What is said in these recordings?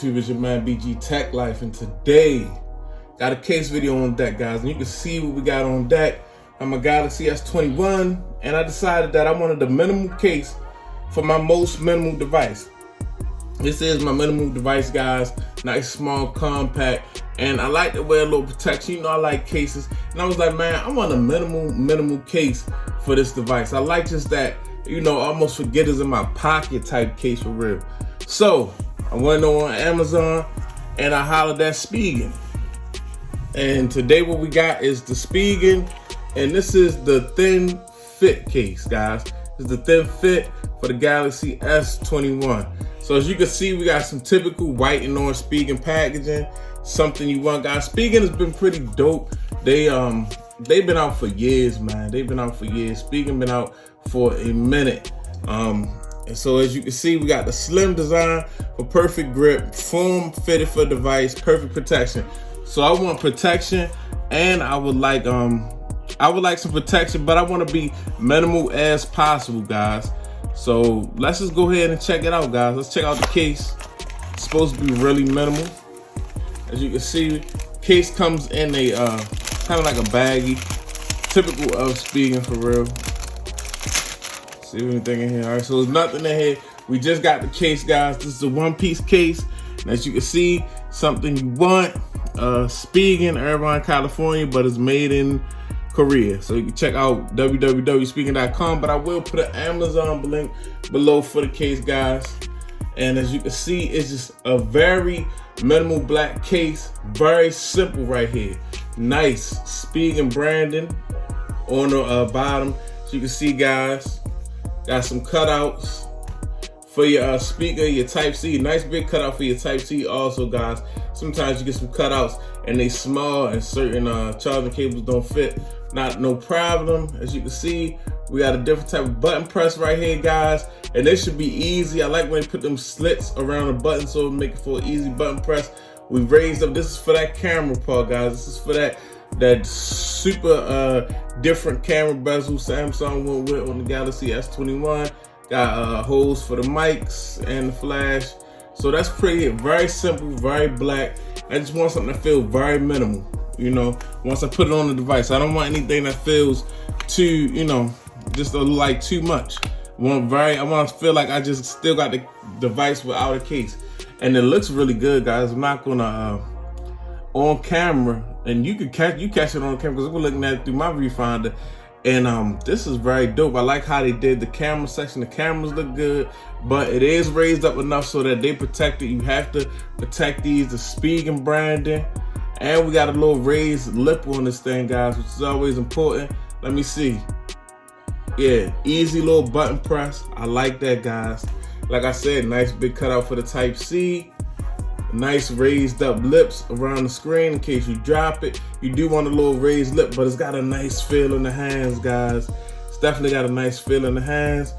YouTube? It's your man BG Tech Life, and today got a case video on deck, guys. And you can see what we got on deck. I'm a Galaxy S21, and I decided that I wanted the minimal case for my most minimal device. This is my minimal device, guys. Nice, small, compact, and I like to wear a little protection. You know, I like cases, and I was like, man, I want a minimal case for this device. I like just that, you know, almost forget it's in my pocket type case for real. So I went on Amazon and I hollered at Spigen. And today what we got is the Spigen, and this is the thin fit case, guys. This is the thin fit for the Galaxy S21. So as you can see, we got some typical white and orange Spigen packaging. Something you want, guys. Spigen has been pretty dope. They've been out for years, man. They've been out for years. Spigen been out for a minute. And so as you can see, we got the slim design for perfect grip, foam fitted for device, perfect protection. So I want protection, and I would like some protection, but I want to be minimal as possible, guys. So let's just go ahead and check it out, guys. Let's check out the case. It's supposed to be really minimal. As you can see, case comes in a kind of like a baggie, typical of Spigen for real. See anything in here? All right, so there's nothing in here. We just got the case, guys. This is a one-piece case. And as you can see, something you want. Spigen, Irvine, California, but it's made in Korea. So you can check out www.spigen.com, but I will put an Amazon link below for the case, guys. And as you can see, it's just a very minimal black case. Very simple right here. Nice Spigen branding on the bottom. So you can see, guys, got some cutouts for your speaker, your Type-C. Nice big cutout for your Type-C also, guys. Sometimes you get some cutouts and they small and certain charging cables don't fit. No problem. As you can see, we got a different type of button press right here, guys. And this should be easy. I like when they put them slits around the button so it make it for an easy button press. We raised up, this is for that camera part, guys. This is for that super different camera bezel Samsung went with on the Galaxy S21. Got holes for the mics and the flash. So that's pretty, very simple, very black. I just want something that feels very minimal, you know, once I put it on the device. I don't want anything that feels too, you know, just like too much. I want to feel like I just still got the device without a case. And it looks really good, guys. I'm not gonna on camera, and you catch it on camera because we're looking at it through my viewfinder. And this is very dope. I like how they did the camera section. The cameras look good, but it is raised up enough so that they protect it. You have to protect these, the Spigen branding. And we got a little raised lip on this thing, guys, which is always important. Let me see. Yeah, easy little button press. I like that, guys. Like I said, nice big cutout for the Type-C. Nice raised up lips around the screen in case you drop it. You do want a little raised lip, but it's got a nice feel in the hands, guys. It's definitely got a nice feel in the hands.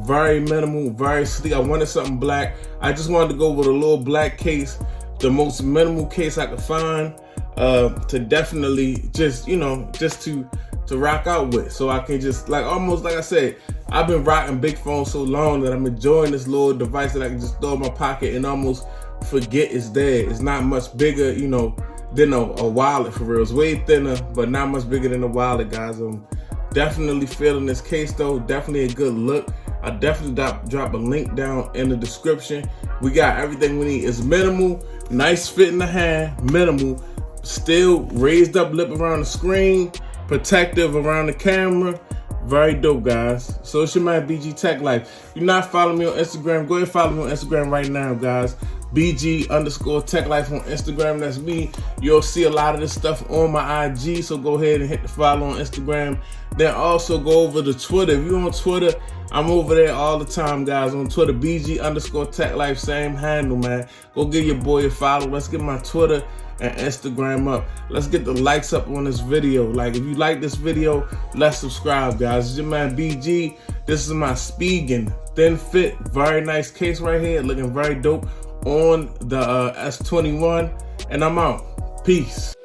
Very minimal, very sleek. I wanted something black. I just wanted to go with a little black case, the most minimal case I could find, to definitely just, you know, just to rock out with. So I can just, like, almost like I said, I've been rocking big phones so long that I'm enjoying this little device that I can just throw in my pocket and almost forget it's there. It's not much bigger, you know, than a wallet for real. It's way thinner, but not much bigger than a wallet, guys. I'm definitely feeling this case though. Definitely a good look. I definitely drop a link down in the description. We got everything we need. It's minimal, nice fit in the hand, minimal, still raised up lip around the screen, protective around the camera. Very dope, guys. So it's your man BG Tech Life. If you're not following me on Instagram, go ahead and follow me on Instagram right now, guys. BG_Tech Life on Instagram. That's me. You'll see a lot of this stuff on my IG, so go ahead and hit the follow on Instagram. Then also go over to Twitter. If you're on Twitter, I'm over there all the time, guys. On Twitter, BG_Tech Life, same handle, man. Go give your boy a follow. Let's get my Twitter and Instagram up. Let's get the likes up on this video. Like, if you like this video, let's subscribe, guys. It's your man BG. This is my Spigen thin fit, very nice case right here, looking very dope on the S21, and I'm out. Peace.